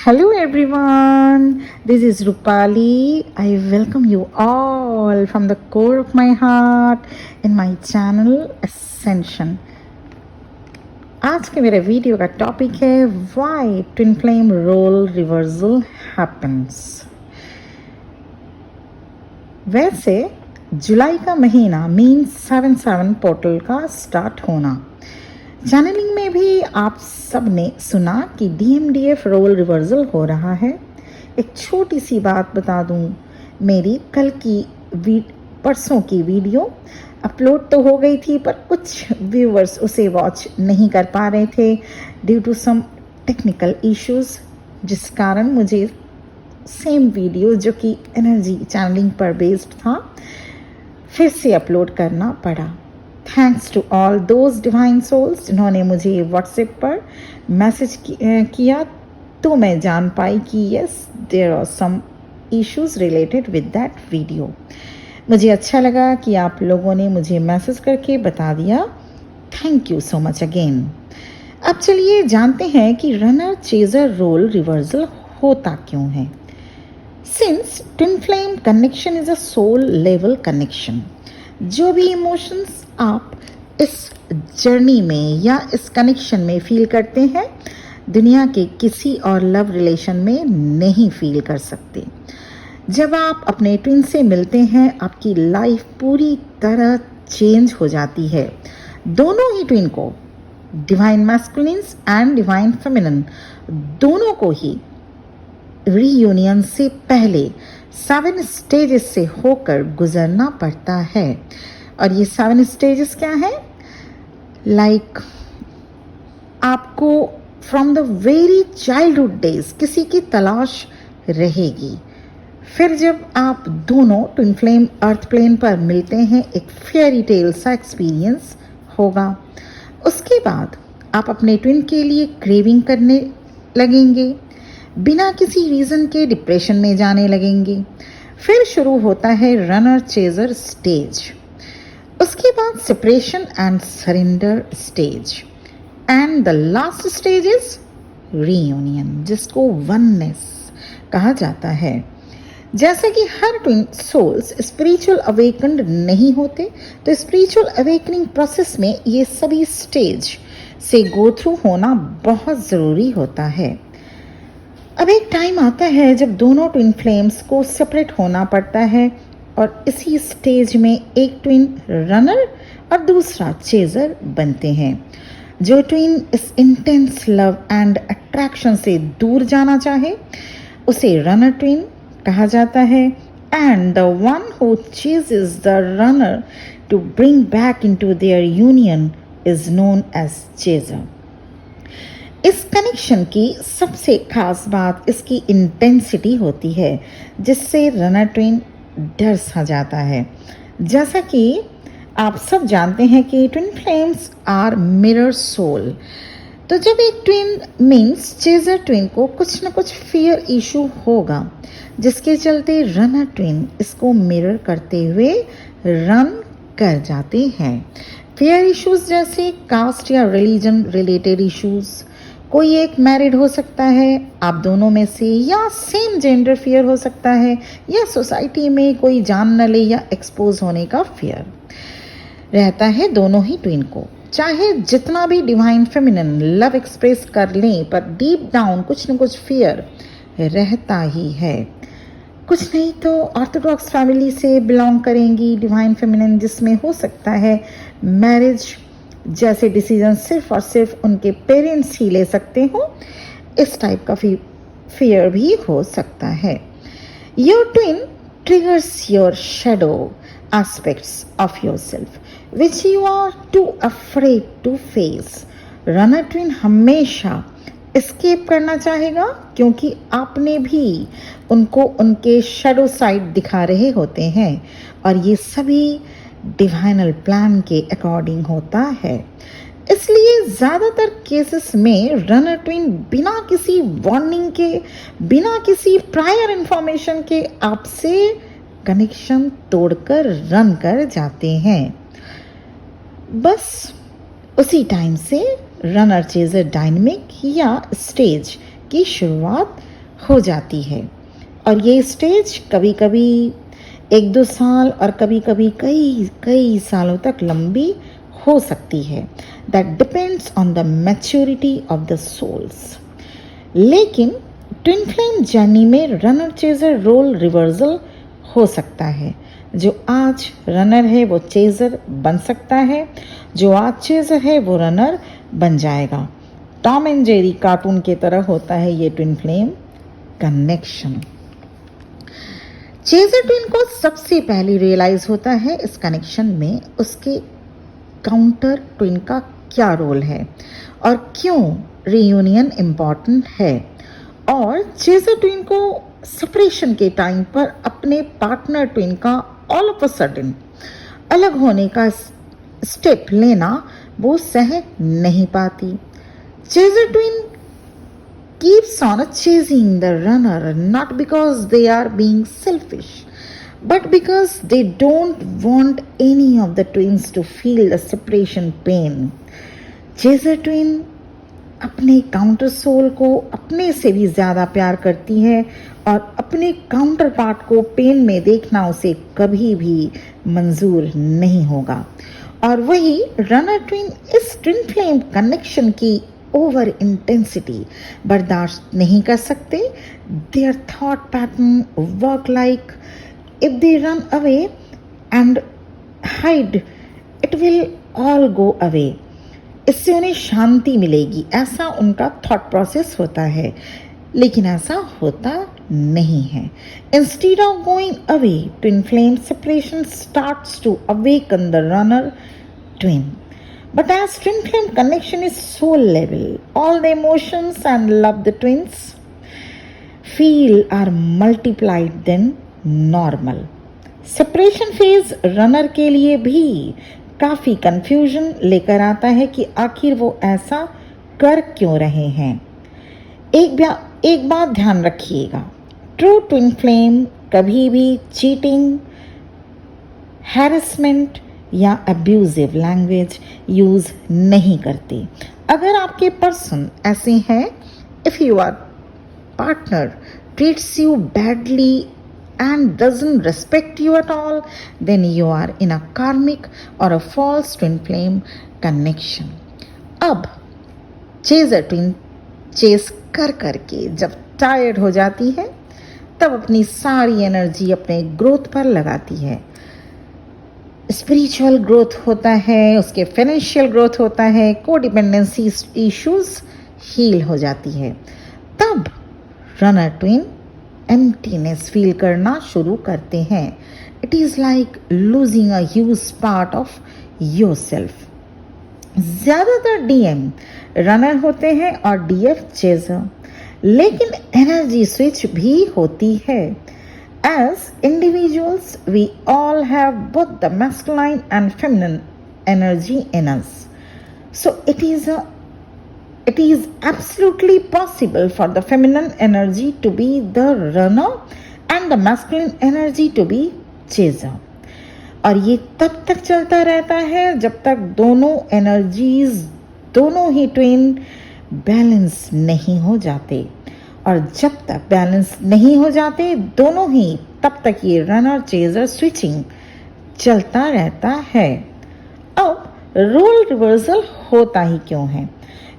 Hello everyone, this is Rupali. I welcome you all from the core of my heart in my channel Ascension. आज के मेरे video का topic है Why Twin Flame Role Reversal Happens. वैसे जुलाई का महीना means 7/7 portal का start होना। चैनलिंग में भी आप सब ने सुना कि DMDF रोल रिवर्सल हो रहा है। एक छोटी सी बात बता दूं, मेरी कल की परसों की वीडियो अपलोड तो हो गई थी, पर कुछ व्यूअर्स उसे वॉच नहीं कर पा रहे थे due to some technical issues, जिस कारण मुझे सेम वीडियो जो कि एनर्जी चैनलिंग पर बेस्ड था फिर से अपलोड करना पड़ा। Thanks to all those divine souls जिन्होंने मुझे व्हाट्सएप पर मैसेज किया, तो मैं जान पाई कि yes there are some issues related with that video. मुझे अच्छा लगा कि आप लोगों ने मुझे मैसेज करके बता दिया। Thank you so much again. अब चलिए जानते हैं कि रनर चेजर रोल रिवर्सल होता क्यों है। Since twin flame connection is a soul level connection, जो भी इमोशंस आप इस जर्नी में या इस कनेक्शन में फील करते हैं, दुनिया के किसी और लव रिलेशन में नहीं फील कर सकते। जब आप अपने ट्विन से मिलते हैं, आपकी लाइफ पूरी तरह चेंज हो जाती है। दोनों ही ट्विन को, divine masculines and divine feminine, दोनों को ही रीयूनियन से पहले 7 स्टेजेस से होकर गुजरना पड़ता है। और ये 7 स्टेजेस क्या है? लाइक आपको from the very childhood days किसी की तलाश रहेगी। फिर जब आप दोनों ट्विन फ्लेम अर्थ प्लेन पर मिलते हैं, एक फेयरी टेल सा एक्सपीरियंस होगा। उसके बाद आप अपने ट्विन के लिए क्रेविंग करने लगेंगे, बिना किसी रीज़न के डिप्रेशन में जाने लगेंगे। फिर शुरू होता है रनर चेजर स्टेज। उसके बाद separation and surrender stage, and the last stage is reunion, जिसको वननेस कहा जाता है। जैसे कि हर ट्विन सोल्स स्पिरिचुअल अवेकन्ड नहीं होते, तो स्पिरिचुअल अवेकनिंग प्रोसेस में ये सभी स्टेज से गो थ्रू होना बहुत ज़रूरी होता है। अब एक टाइम आता है जब दोनों ट्विन फ्लेम्स को सेपरेट होना पड़ता है, और इसी स्टेज में एक ट्विन रनर और दूसरा चेजर बनते हैं। जो ट्विन इस इंटेंस लव एंड अट्रैक्शन से दूर जाना चाहे, उसे रनर ट्विन कहा जाता है, and the one who chases the runner to bring back into their union is known as chaser. इस कनेक्शन की सबसे खास बात इसकी इंटेंसिटी होती है, जिससे रनर ट्विन डर सा जाता है। जैसा कि आप सब जानते हैं कि twin flames are mirror soul, तो जब एक ट्विन मीन्स चेजर ट्विन को कुछ न कुछ फियर इशू होगा, जिसके चलते रनर ट्विन इसको मिरर करते हुए रन कर जाते हैं। फियर इश्यूज जैसे कास्ट या रिलीजन रिलेटेड इश्यूज, कोई एक मैरिड हो सकता है आप दोनों में से, या सेम जेंडर फियर हो सकता है, या सोसाइटी में कोई जान न ले या एक्सपोज होने का फियर रहता है दोनों ही ट्विन को। चाहे जितना भी डिवाइन फेमिनिन लव एक्सप्रेस कर लें, पर डीप डाउन कुछ न कुछ फियर रहता ही है। कुछ नहीं तो ऑर्थोडॉक्स फैमिली से बिलोंग करेंगी डिवाइन फेमिनिन, जिसमें हो सकता है मैरिज जैसे डिसीजन सिर्फ और सिर्फ उनके पेरेंट्स ही ले सकते हो। इस टाइप का फियर भी हो सकता है। Your twin triggers your shadow aspects of yourself which you are too afraid to face. Runner twin हमेशा एस्केप करना चाहेगा, क्योंकि आपने भी उनको उनके शैडो साइड दिखा रहे होते हैं, और ये सभी डिवाइनल प्लान के अकॉर्डिंग होता है। इसलिए ज़्यादातर केसेस में रनर ट्विन बिना किसी वार्निंग के, बिना किसी प्रायर इंफॉर्मेशन के आपसे कनेक्शन तोड़कर रन कर जाते हैं। बस उसी टाइम से रनर चेजर डायनेमिक या स्टेज की शुरुआत हो जाती है। और ये स्टेज कभी कभी 1-2 साल और कभी कभी कई कई सालों तक लंबी हो सकती है। That depends on the maturity of the souls. लेकिन ट्विन फ्लेम जर्नी में रनर चेजर रोल रिवर्सल हो सकता है। जो आज रनर है वो चेजर बन सकता है, जो आज चेजर है वो रनर बन जाएगा। टॉम एंड जेरी कार्टून की तरह होता है ये twin flame connection. Chaser twin को सबसे पहले रियलाइज होता है इस कनेक्शन में उसके काउंटर ट्विन का क्या रोल है और क्यों रियूनियन इम्पॉर्टेंट है। और चेजर ट्विन को सेपरेशन के टाइम पर अपने पार्टनर ट्विन का ऑल ऑफ अ सडन अलग होने का स्टेप लेना वो सह नहीं पाती। Chaser twin keeps on chasing the runner not because they are being selfish but because they don't want any of the twins to feel the separation pain. Chaser twin अपने counter soul को अपने से भी ज्यादा प्यार करती है और अपने काउंटर पार्ट को पेन में देखना उसे कभी भी मंजूर नहीं होगा। और वही रनर ट्विन इस ट्विन फ्लेम कनेक्शन की ओवर इंटेंसिटी बर्दाश्त नहीं कर सकते। There thought pattern work like if they run away and hide it will all go away. इससे उन्हें शांति मिलेगी, ऐसा उनका थॉट प्रोसेस होता है, लेकिन ऐसा होता नहीं है। Instead of going away twin flame separation starts to awaken the runner twin. But as twin flame connection is soul level, all the emotions and love the twins feel are multiplied than normal. Separation phase runner के लिए भी काफी confusion लेकर आता है कि आखिर वो ऐसा कर क्यों रहे हैं। एक बात ध्यान रखिएगा, ट्रू ट्विन फ्लेम कभी भी चीटिंग, हैरेसमेंट या अब्यूजिव लैंग्वेज यूज नहीं करते। अगर आपके पर्सन ऐसे हैं, if your partner treats you badly and doesn't respect you at all, then you are in a karmic or a false twin flame connection. अब चेजर ट्विन चेस कर करके जब टायर्ड हो जाती है तब अपनी सारी एनर्जी अपने ग्रोथ पर लगाती है। स्पिरिचुअल ग्रोथ होता है, उसके फाइनेंशियल ग्रोथ होता है, कोडिपेंडेंसी इश्यूज हील हो जाती है। तब रनर ट्विन एम्प्टीनेस फील करना शुरू करते हैं। It is like losing a huge part of yourself. ज्यादातर डीएम रनर होते हैं और डीएफ चेजर, लेकिन एनर्जी स्विच भी होती है। As individuals, we all have both the masculine and feminine energy in us. So it is absolutely possible for the feminine energy to be the runner and the masculine energy to be chaser. और ये तब तक चलता रहता है जब तक दोनों एनर्जीज, दोनों ही ट्विन बैलेंस नहीं हो जाते। और जब तक बैलेंस नहीं हो जाते दोनों ही, तब तक ये रनर चेजर स्विचिंग चलता रहता है। अब रोल रिवर्सल होता ही क्यों है?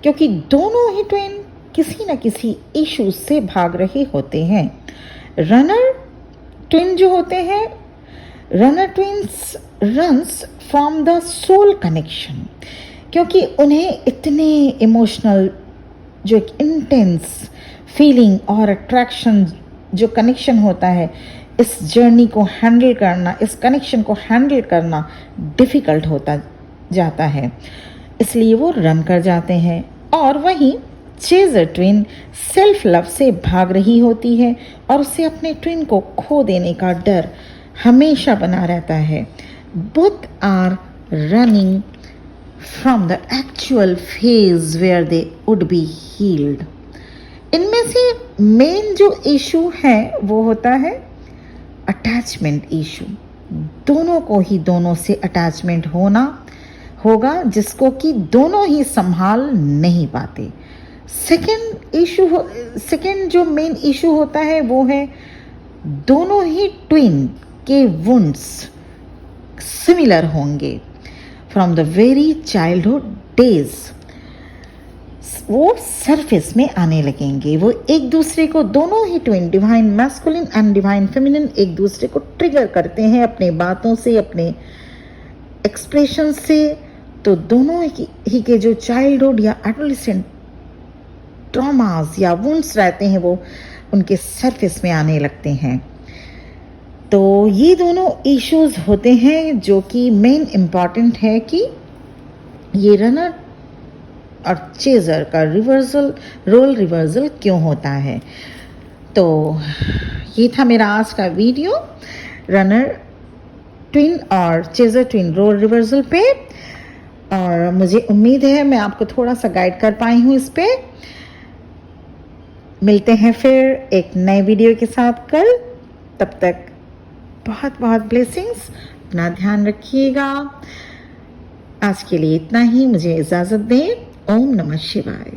क्योंकि दोनों ही ट्विन किसी न किसी इशू से भाग रहे होते हैं। रनर ट्विन जो होते हैं, runner twins runs from the soul connection, क्योंकि उन्हें इतने इमोशनल जो एक इंटेंस फीलिंग और अट्रैक्शन जो कनेक्शन होता है, इस जर्नी को हैंडल करना, इस कनेक्शन को हैंडल करना डिफ़िकल्ट होता जाता है, इसलिए वो रन कर जाते हैं। और वहीं चेजर ट्विन सेल्फ लव से भाग रही होती है और उसे अपने ट्विन को खो देने का डर हमेशा बना रहता है। Both are running from the actual phase where they would be healed. इनमें से मेन जो इशू है वो होता है अटैचमेंट इशू। दोनों को ही दोनों से अटैचमेंट होना होगा, जिसको कि दोनों ही संभाल नहीं पाते। सेकंड इशू सेकेंड जो मेन इशू होता है वो है दोनों ही ट्विन के वुंड्स सिमिलर होंगे from the very childhood days. वो सरफेस में आने लगेंगे, वो एक दूसरे को, दोनों ही twin divine masculine and divine feminine एक दूसरे को ट्रिगर करते हैं अपने बातों से, अपने एक्सप्रेशन से। तो दोनों ही के जो चाइल्डहुड या एडोलेसेंट ट्रॉमास या वुंड्स रहते हैं वो उनके सरफेस में आने लगते हैं। तो ये दोनों इश्यूज होते हैं जो कि मेन इम्पॉर्टेंट है कि ये रनर और चेजर का रोल रिवर्सल क्यों होता है। तो ये था मेरा आज का वीडियो रनर ट्विन और चेजर ट्विन रोल रिवर्सल पे, और मुझे उम्मीद है मैं आपको थोड़ा सा गाइड कर पाई हूँ इस पे। मिलते हैं फिर एक नए वीडियो के साथ कल। तब तक बहुत बहुत ब्लेसिंग्स, अपना ध्यान रखिएगा। आज के लिए इतना ही, मुझे इजाज़त दें। ओम नमः शिवाय।